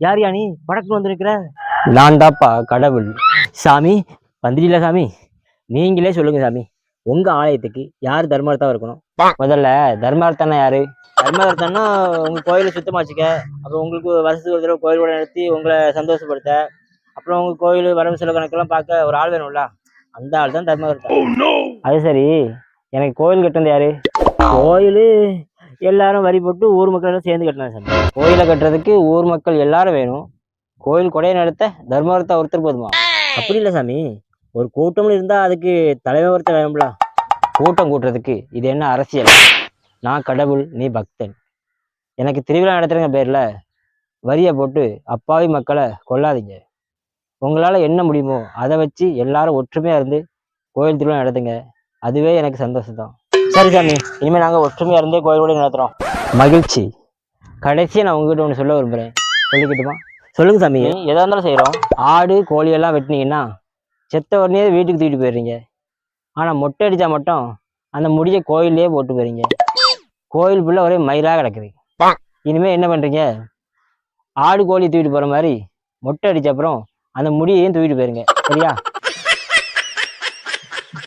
யார் யா நீ வடக்கு வந்திருக்கிற? நான் தாப்பா கடவுள். சாமி வந்துடல சாமி. நீங்களே சொல்லுங்க சாமி, உங்க ஆலயத்துக்கு யார் தர்மார்த்தா இருக்கணும்? முதல்ல தர்மார்த்தனா யாரு? தர்மார்த்தம்னா உங்க கோயிலை சுத்தமா வச்சுக்க, அப்புறம் உங்களுக்கு வருஷத்துக்கு ஒரு தடவை கோயில் கூட நடத்தி உங்களை சந்தோஷப்படுத்த, அப்புறம் உங்க கோயில் வரவு செலவு கணக்கெல்லாம் பார்க்க ஒரு ஆள் வேணும்ல, அந்த ஆள் தான் தர்மகர்த்தா. அது சரி, எனக்கு கோயில் கட்டுறது யாரு? கோயில் எல்லாரும் வரி போட்டு ஊர் மக்கள் எல்லாம் சேர்ந்து கட்டினாங்க சாமி. கோயிலை கட்டுறதுக்கு ஊர் மக்கள் எல்லாரும் வேணும். கோயில் கொடையை நடத்த தர்மகர்த்தா ஒருத்தர் போதுமா? அப்படி இல்லை சாமி, ஒரு கூட்டம்னு இருந்தா அதுக்கு தலைவர் ஒருத்தர் வேணும்ல. கூட்டம் கூட்டுறதுக்கு இது என்ன அரசியல்? நான் கடவுள், நீ பக்தன். எனக்கு திருவிழா நடத்துறங்க பேர்ல வரியை போட்டு அப்பாவி மக்களை கொல்லாதீங்க. உங்களால என்ன முடியுமோ அதை வச்சு எல்லாரும் ஒற்றுமையா இருந்து கோயில் திருவிழா நடத்துங்க. அதுவே எனக்கு சந்தோஷம் தான். சரி சாமி, இனிமேல் நாங்கள் ஒற்றுமையா இருந்தே கோயில் கூட நடத்துறோம். மகிழ்ச்சி. கடைசியா நான் உங்ககிட்ட ஒன்று சொல்ல விரும்புறேன், சொல்லிக்கிட்டுமா? சொல்லுங்க சாமி. எதா இருந்தாலும் செய்யறோம். ஆடு கோழி எல்லாம் வெட்டினீங்கன்னா செத்த உடனே வீட்டுக்கு தூக்கிட்டு போயிடுறீங்க. ஆனா மொட்டை அடிச்சா மட்டும் அந்த முடிய கோயிலே போட்டு போறீங்க. கோயில் ஃபுல்லா ஒரே மயிலா கிடக்குது. இனிமே என்ன பண்றீங்க? ஆடு கோழி தூக்கிட்டு போற மாதிரி மொட்டை அடிச்ச அப்புறம் அந்த முடியையும் தூக்கிட்டு போயிருங்க, சரியா?